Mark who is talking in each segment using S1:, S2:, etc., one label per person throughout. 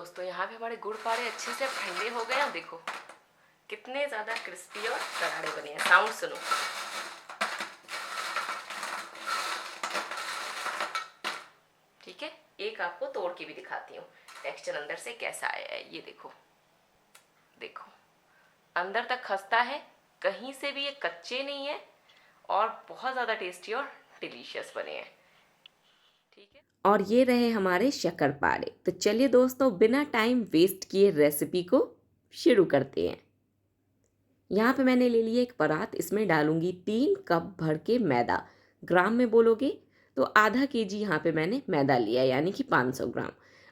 S1: दोस्तों यहाँ पे हमारे गुड़ पारे अच्छे से ठंडे हो गए हैं। देखो कितने ज़्यादा क्रिस्पी और करारे बने हैं। साउंड सुनो। ठीक है, एक आपको तोड़ के भी दिखाती हूँ टेक्सचर अंदर से कैसा आया है। ये देखो, देखो अंदर तक खस्ता है, कहीं से भी ये कच्चे नहीं है और बहुत ज़्यादा टेस्टी और डिलीशियस बने हैं। ठीक है, और ये रहे हमारे शक्करपारे। तो चलिए दोस्तों, बिना टाइम वेस्ट किए रेसिपी को शुरू करते हैं। यहाँ पे मैंने ले लिया एक परात, इसमें डालूंगी 3 कप भर के मैदा। ग्राम में बोलोगे तो आधा केजी यहाँ पे मैंने मैदा लिया, यानी कि 500 ग्राम।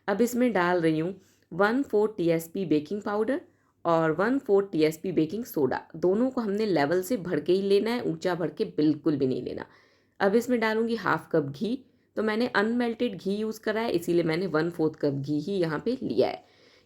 S1: अब इसमें डाल रही हूँ 1/4 टीएसपी बेकिंग पाउडर और 1/4 टीएसपी बेकिंग सोडा। दोनों को हमने लेवल से भर के ही लेना है, ऊंचा भर के बिल्कुल भी नहीं लेना। अब इसमें डालूंगी 1/2 कप घी। तो मैंने अनमेल्टेड घी यूज़ करा है, इसीलिए मैंने 1/4 कप घी ही यहाँ पे लिया है,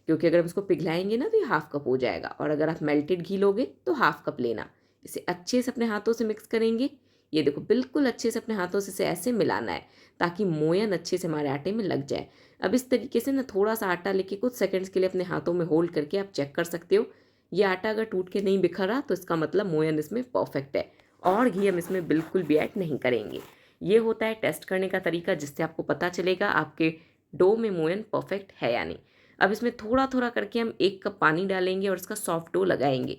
S1: क्योंकि अगर हम इसको पिघलाएंगे ना तो ये 1/2 कप हो जाएगा, और अगर आप मेल्टेड घी लोगे तो 1/2 कप लेना। इसे अच्छे से अपने हाथों से मिक्स करेंगे। ये देखो बिल्कुल अच्छे से अपने हाथों से इसे ऐसे मिलाना है ताकि मोयन अच्छे से हमारे आटे में लग जाए। अब इस तरीके से ना थोड़ा सा आटा लेके कुछ सेकंड्स के लिए अपने हाथों में होल्ड करके आप चेक कर सकते हो। ये आटा अगर टूट के नहीं बिखरा तो इसका मतलब मोयन इसमें परफेक्ट है, और घी हम इसमें बिल्कुल भी ऐड नहीं करेंगे। ये होता है टेस्ट करने का तरीका, जिससे आपको पता चलेगा आपके डो में मोयन परफेक्ट है या नहीं। अब इसमें थोड़ा थोड़ा करके हम 1 कप पानी डालेंगे और इसका सॉफ्ट डो लगाएंगे।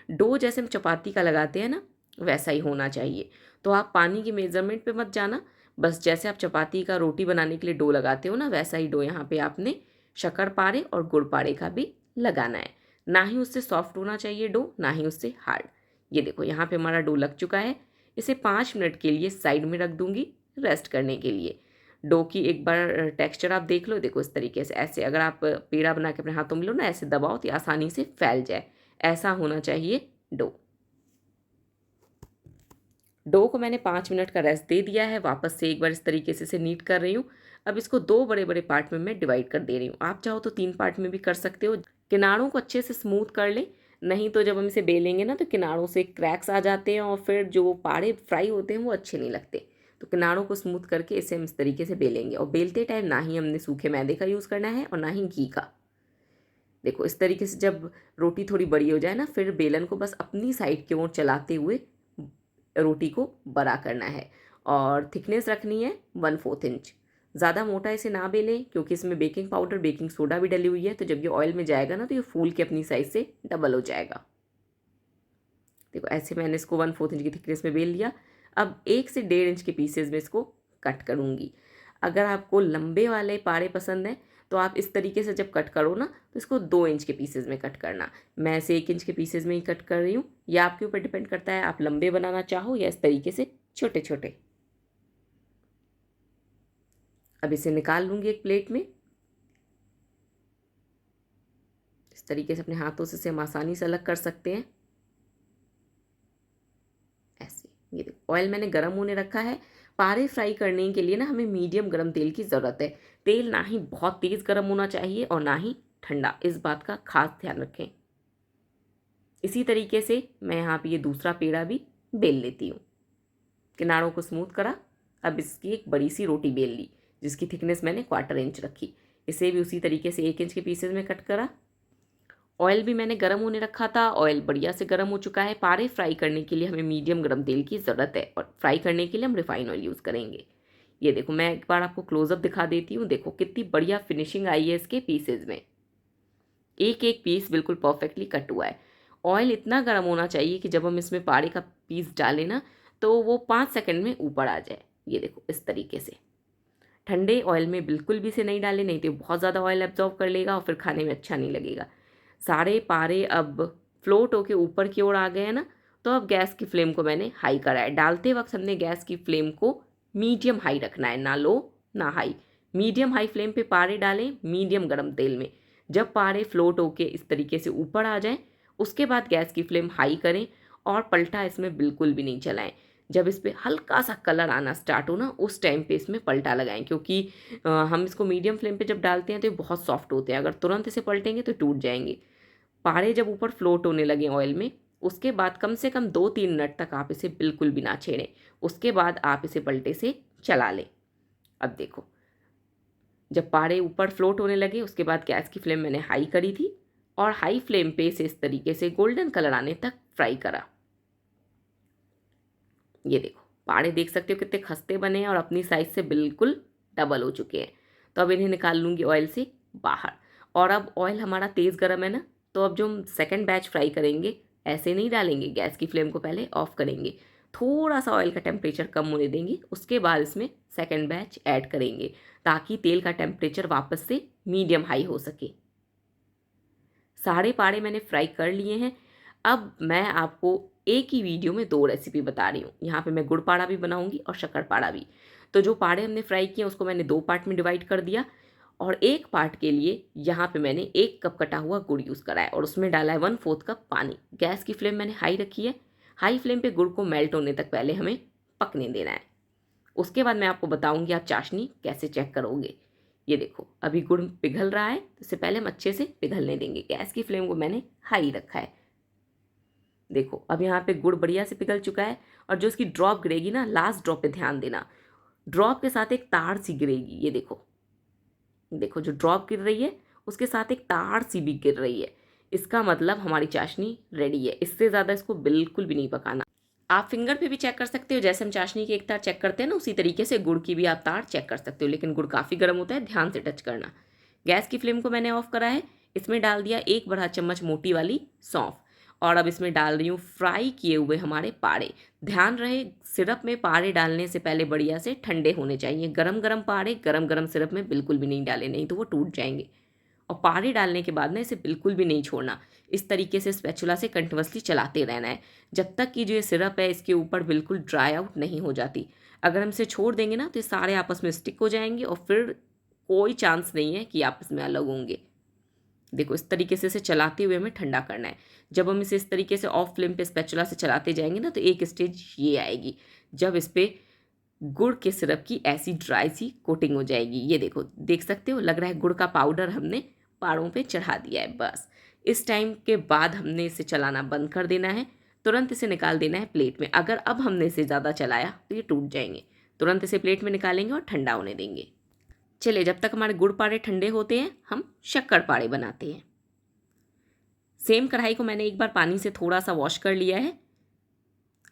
S1: डो जैसे हम चपाती का लगाते हैं ना, वैसा ही होना चाहिए। तो आप पानी के मेजरमेंट पे मत जाना, बस जैसे आप चपाती का रोटी बनाने के लिए डो लगाते हो ना, वैसा ही डो यहाँ पे आपने शक्करपारे और गुड़ पारे का भी लगाना है। ना ही उससे सॉफ्ट होना चाहिए डो, ना ही उससे हार्ड। ये देखो यहाँ पे हमारा डो लग चुका है। इसे 5 मिनट के लिए साइड में रख दूंगी रेस्ट करने के लिए। डो की एक बार टेक्सचर आप देख लो। देखो इस तरीके से, ऐसे अगर आप पेड़ा बना के अपने हाथों में लो ना, ऐसे दबाओ तो आसानी से फैल जाए, ऐसा होना चाहिए डो। डो को मैंने 5 मिनट का रेस्ट दे दिया है। वापस से एक बार इस तरीके से इसे नीट कर रही हूँ। अब इसको 2 बड़े बड़े पार्ट में मैं डिवाइड कर दे रही हूँ। आप चाहो तो 3 पार्ट में भी कर सकते हो। किनारों को अच्छे से स्मूथ कर ले, नहीं तो जब हम इसे बेलेंगे ना तो किनारों से क्रैक्स आ जाते हैं और फिर जो पाड़े फ्राई होते हैं वो अच्छे नहीं लगते। तो किनारों को स्मूथ करके इसे हम इस तरीके से बेलेंगे, और बेलते टाइम ना ही हमने सूखे मैदे का यूज़ करना है और ना ही घी का। देखो इस तरीके से जब रोटी थोड़ी बड़ी हो जाए ना, फिर बेलन को बस अपनी साइड की ओर चलाते हुए रोटी को बड़ा करना है, और थिकनेस रखनी है 1/4 इंच। ज़्यादा मोटा इसे ना बेलें, क्योंकि इसमें बेकिंग पाउडर बेकिंग सोडा भी डली हुई है, तो जब ये ऑयल में जाएगा ना तो ये फूल के अपनी साइज से डबल हो जाएगा। देखो ऐसे मैंने इसको 1/4 इंच की थिकनेस में बेल लिया। अब 1 से 1.5 इंच के पीसेज में इसको कट करूँगी। अगर आपको लंबे वाले पाड़े पसंद हैं तो आप इस तरीके से जब कट करो ना तो इसको 2 इंच के पीसेज में कट करना। मैं इसे 1 इंच के पीसेज में ही कट कर रही हूँ। यह आपके ऊपर डिपेंड करता है, आप लंबे बनाना चाहो या इस तरीके से छोटे छोटे। अब इसे निकाल लूँगी एक प्लेट में। इस तरीके से अपने हाथों से इसे हम आसानी से अलग कर सकते हैं। ऐसे ये देखो ऑयल मैंने गर्म होने रखा है। पारे फ्राई करने के लिए ना हमें मीडियम गर्म तेल की ज़रूरत है। तेल ना ही बहुत तेज़ गर्म होना चाहिए और ना ही ठंडा, इस बात का खास ध्यान रखें। इसी तरीके से मैं यहाँ पे ये दूसरा पेड़ा भी बेल लेती हूँ। किनारों को स्मूथ करा। अब इसकी एक बड़ी सी रोटी बेल ली, जिसकी थिकनेस मैंने 1/4 इंच रखी। इसे भी उसी तरीके से 1 इंच के पीसेज में कट करा। ऑयल भी मैंने गर्म होने रखा था। ऑयल बढ़िया से गर्म हो चुका है। पारे फ्राई करने के लिए हमें मीडियम गर्म तेल की ज़रूरत है, और फ्राई करने के लिए हम रिफाइन ऑयल यूज़ करेंगे। ये देखो मैं एक बार आपको क्लोजअप दिखा देती हूँ। देखो कितनी बढ़िया फिनिशिंग आई है इसके पीसेज में। एक एक पीस बिल्कुल परफेक्टली कट हुआ है। ऑयल इतना गर्म होना चाहिए कि जब हम इसमें पाड़े का पीस डालें ना तो वो 5 सेकंड में ऊपर आ जाए। ये देखो इस तरीके से। ठंडे ऑयल में बिल्कुल भी इसे नहीं डालें, नहीं तो बहुत ज़्यादा ऑयल एब्जॉर्व कर लेगा और फिर खाने में अच्छा नहीं लगेगा। सारे पारे अब फ्लोट होके ऊपर की ओर आ गए हैं ना, तो अब गैस की फ्लेम को मैंने हाई करा है। डालते वक्त हमने गैस की फ्लेम को मीडियम हाई रखना है, ना लो ना हाई। मीडियम हाई फ्लेम पे पारे डालें मीडियम गर्म तेल में। जब पारे फ्लोट होके इस तरीके से ऊपर आ जाएं, उसके बाद गैस की फ्लेम हाई करें और पलटा इसमें बिल्कुल भी नहीं चलाएं। जब इस पर हल्का सा कलर आना स्टार्ट हो ना, उस टाइम पे इसमें पलटा लगाएं, क्योंकि हम इसको मीडियम फ्लेम पे जब डालते हैं तो ये बहुत सॉफ्ट होते हैं। अगर तुरंत इसे पलटेंगे तो टूट जाएंगे। पारे जब ऊपर फ्लोट होने लगे ऑयल में, उसके बाद कम से कम 2-3 मिनट तक आप इसे बिल्कुल भी ना छेड़ें। उसके बाद आप इसे पलटे से चला लें। अब देखो जब पाड़े ऊपर फ्लोट होने लगे उसके बाद गैस की फ्लेम मैंने हाई करी थी और हाई फ्लेम पे इसे इस तरीके से गोल्डन कलर आने तक फ्राई करा। ये देखो पाड़े देख सकते हो कितने खस्ते बने हैं और अपनी साइज से बिल्कुल डबल हो चुके हैं। तो अब इन्हें निकाल लूँगी ऑयल से बाहर। और अब ऑयल हमारा तेज़ गर्म है ना, तो अब जो हम सेकंड बैच फ्राई करेंगे ऐसे नहीं डालेंगे, गैस की फ्लेम को पहले ऑफ करेंगे, थोड़ा सा ऑयल का टेम्परेचर कम होने देंगे, उसके बाद इसमें सेकंड बैच ऐड करेंगे ताकि तेल का टेम्परेचर वापस से मीडियम हाई हो सके। सारे पाड़े मैंने फ्राई कर लिए हैं। अब मैं आपको एक ही वीडियो में 2 रेसिपी बता रही हूँ। यहाँ पे मैं गुड़ पाड़ा भी बनाऊँगी और शक्कर पाड़ा भी। तो जो पाड़े हमने फ्राई किए उसको मैंने 2 पार्ट में डिवाइड कर दिया और एक पार्ट के लिए यहाँ पे मैंने 1 कप कटा हुआ गुड़ यूज़ करा है और उसमें डाला है 1/4 कप पानी। गैस की फ्लेम मैंने हाई रखी है। हाई फ्लेम पे गुड़ को मेल्ट होने तक पहले हमें पकने देना है। उसके बाद मैं आपको बताऊँगी आप चाशनी कैसे चेक करोगे। ये देखो अभी गुड़ पिघल रहा है, तो इससे पहले हम अच्छे से पिघलने देंगे। गैस की फ्लेम को मैंने हाई रखा है। देखो अब यहाँ पे गुड़ बढ़िया से पिघल चुका है और जो इसकी ड्रॉप गिरेगी ना, लास्ट ड्रॉप पे ध्यान देना, ड्रॉप के साथ एक तार सी गिरेगी। ये देखो, देखो जो ड्रॉप गिर रही है उसके साथ एक तार सी भी गिर रही है। इसका मतलब हमारी चाशनी रेडी है। इससे ज़्यादा इसको बिल्कुल भी नहीं पकाना। आप फिंगर पे भी चेक कर सकते हो, जैसे हम चाशनी की एक तार चेक करते हैं ना, उसी तरीके से गुड़ की भी आप तार चेक कर सकते हो, लेकिन गुड़ काफ़ी गर्म होता है, ध्यान से टच करना। गैस की फ्लेम को मैंने ऑफ करा है। इसमें डाल दिया 1 बड़ा चम्मच मोटी वाली सौंफ और अब इसमें डाल रही हूँ फ्राई किए हुए हमारे पाड़े। ध्यान रहे सिरप में पाड़े डालने से पहले बढ़िया से ठंडे होने चाहिए। गरम गरम पाड़े गरम गरम सिरप में बिल्कुल भी नहीं डाले, नहीं तो वो टूट जाएंगे। और पानी डालने के बाद ना इसे बिल्कुल भी नहीं छोड़ना। इस तरीके से स्पैचुला से कंटिन्यूअसली चलाते रहना है जब तक कि जो ये सिरप है इसके ऊपर बिल्कुल ड्राई आउट नहीं हो जाती। अगर हम इसे छोड़ देंगे ना तो ये सारे आपस में स्टिक हो जाएंगे और फिर कोई चांस नहीं है कि आपस में अलग होंगे। देखो इस तरीके से इसे चलाते हुए हमें ठंडा करना है। जब हम इसे इस तरीके से ऑफ फ्लेम पे स्पैचुला से चलाते जाएंगे ना तो एक स्टेज ये आएगी जब इस पे गुड़ के सिरप की ऐसी ड्राई सी कोटिंग हो जाएगी। ये देखो देख सकते हो, लग रहा है गुड़ का पाउडर हमने पाड़ों पे चढ़ा दिया है। बस इस टाइम के बाद हमने इसे चलाना बंद कर देना है। तुरंत इसे निकाल देना है प्लेट में। अगर अब हमने इसे ज़्यादा चलाया तो ये टूट जाएंगे। तुरंत इसे प्लेट में निकालेंगे और ठंडा होने देंगे। चलिए जब तक हमारे गुड़ पाड़े ठंडे होते हैं हम शक्कर पाड़े बनाते हैं। सेम कढ़ाई को मैंने एक बार पानी से थोड़ा सा वॉश कर लिया है।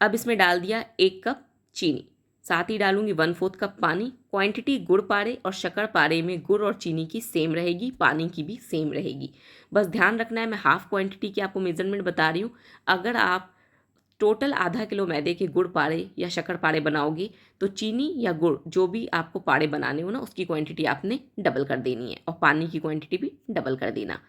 S1: अब इसमें डाल दिया 1 कप चीनी, साथ ही डालूंगी 1/4 कप पानी। क्वांटिटी गुड़ पारे और शक्कर पारे में गुड़ और चीनी की सेम रहेगी, पानी की भी सेम रहेगी। बस ध्यान रखना है मैं हाफ क्वांटिटी की आपको मेजरमेंट बता रही हूँ। अगर आप टोटल आधा किलो मैदे के गुड़ पारे या शक्कर पारे बनाओगे तो चीनी या गुड़ जो भी आपको पारे बनाने हो ना उसकी क्वांटिटी आपने डबल कर देनी है और पानी की क्वांटिटी भी डबल कर देना।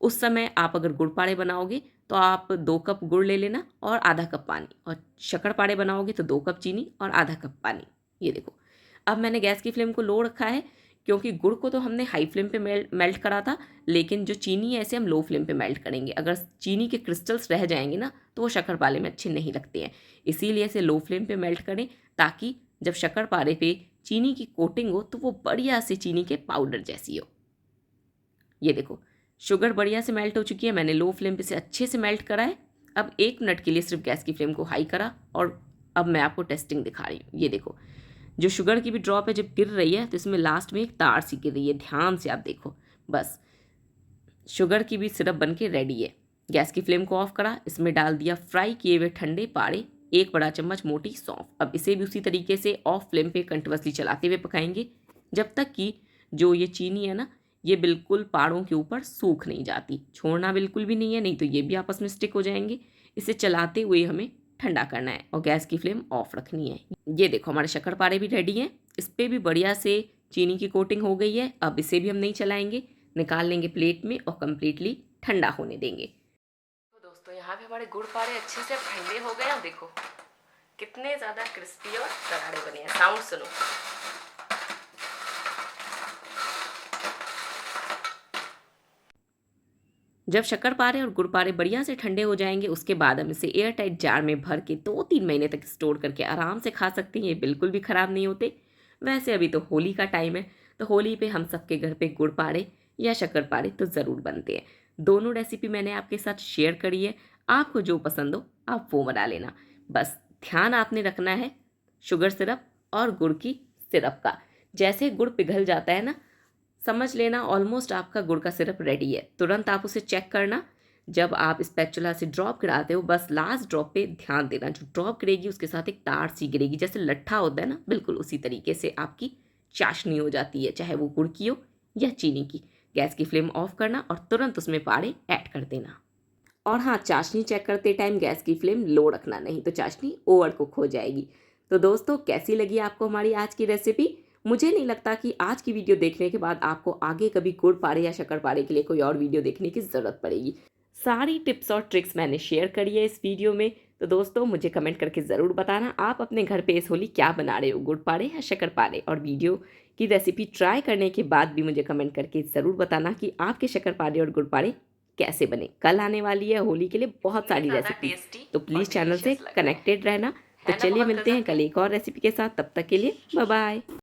S1: उस समय आप अगर गुड़ पाड़े बनाओगे तो आप 2 कप गुड़ ले लेना और आधा कप पानी, और शक्कर पाड़े बनाओगे तो 2 कप चीनी और आधा कप पानी। ये देखो अब मैंने गैस की फ्लेम को लो रखा है क्योंकि गुड़ को तो हमने हाई फ्लेम पे मेल्ट करा था, लेकिन जो चीनी है ऐसे हम लो फ्लेम पे मेल्ट करेंगे। अगर चीनी के क्रिस्टल्स रह जाएंगे ना तो वो शक्कर पारे में अच्छे नहीं लगते हैं, इसीलिए इसे लो फ्लेम पे मेल्ट करें ताकि जब शक्कर पारे पे चीनी की कोटिंग हो तो वो बढ़िया से चीनी के पाउडर जैसी हो। ये देखो शुगर बढ़िया से मेल्ट हो चुकी है, मैंने लो फ्लेम पे से अच्छे से मेल्ट करा है। अब 1 मिनट के लिए सिर्फ गैस की फ्लेम को हाई करा और अब मैं आपको टेस्टिंग दिखा रही हूँ। ये देखो जो शुगर की भी ड्रॉप है जब गिर रही है तो इसमें लास्ट में एक तार सी गिर रही है, ध्यान से आप देखो। बस शुगर की भी सिरप बन के रेडी है। गैस की फ्लेम को ऑफ करा, इसमें डाल दिया फ्राई किए हुए ठंडे पाड़े, 1 बड़ा चम्मच मोटी सौंफ। अब इसे भी उसी तरीके से ऑफ फ्लेम पे कंटिन्यूअसली चलाते हुए पकाएंगे जब तक कि जो ये चीनी है ना ये बिल्कुल पाड़ों के ऊपर सूख नहीं जाती। छोड़ना बिल्कुल भी नहीं है, नहीं तो ये भी आपस में स्टिक हो जाएंगे। इसे चलाते हुए हमें ठंडा करना है और गैस की फ्लेम ऑफ रखनी है। ये देखो हमारे शक्कर पारे भी रेडी हैं, इस पर भी बढ़िया से चीनी की कोटिंग हो गई है। अब इसे भी हम नहीं चलाएंगे, निकाल लेंगे प्लेट में और कम्प्लीटली ठंडा होने देंगे। तो दोस्तों यहाँ पे हमारे गुड़ पारे अच्छे से ठंडे हो गए हैं। देखो कितने ज़्यादा क्रिस्पी और करारे बने हैं। साउंड सुनो। जब शक्कर पारे और गुड़ पारे बढ़िया से ठंडे हो जाएंगे उसके बाद हम इसे एयर टाइट जार में भर के 2-3 महीने तक स्टोर करके आराम से खा सकते हैं। ये बिल्कुल भी ख़राब नहीं होते। वैसे अभी तो होली का टाइम है तो होली पे हम सबके घर पे गुड़ पारे या शक्कर पारे तो ज़रूर बनते हैं। दोनों रेसिपी मैंने आपके साथ शेयर करी है, आपको जो पसंद हो आप वो बना लेना। बस ध्यान आपने रखना है शुगर सिरप और गुड़ की सिरप का। जैसे गुड़ पिघल जाता है ना समझ लेना ऑलमोस्ट आपका गुड़ का सिरप रेडी है। तुरंत आप उसे चेक करना। जब आप स्पैचुला से ड्रॉप गिराते हो, बस लास्ट ड्रॉप पे ध्यान देना। जो ड्रॉप गिरेगी उसके साथ एक तार सी गिरेगी, जैसे लट्ठा होता है ना, बिल्कुल उसी तरीके से आपकी चाशनी हो जाती है, चाहे वो गुड़ की हो या चीनी की। गैस की फ्लेम ऑफ करना और तुरंत उसमें पारे ऐड कर देना। और हाँ, चाशनी चेक करते टाइम गैस की फ्लेम लो रखना, नहीं तो चाशनी ओवर कुक हो जाएगी। तो दोस्तों, कैसी लगी आपको हमारी आज की रेसिपी? मुझे नहीं लगता कि आज की वीडियो देखने के बाद आपको आगे कभी गुड़ पारे या शक्कर पारे के लिए कोई और वीडियो देखने की ज़रूरत पड़ेगी। सारी टिप्स और ट्रिक्स मैंने शेयर करी है इस वीडियो में। तो दोस्तों, मुझे कमेंट करके ज़रूर बताना आप अपने घर पे इस होली क्या बना रहे हो, गुड़ पारे या शक्कर पारे। और वीडियो की रेसिपी ट्राई करने के बाद भी मुझे कमेंट करके ज़रूर बताना कि आपके शक्कर पारे और गुड़ पारे कैसे बने। कल आने वाली है होली के लिए बहुत सारी रेसिपी, तो प्लीज़ चैनल से कनेक्टेड रहना। तो चलिए मिलते हैं कल एक और रेसिपी के साथ, तब तक के लिए बाय बाय।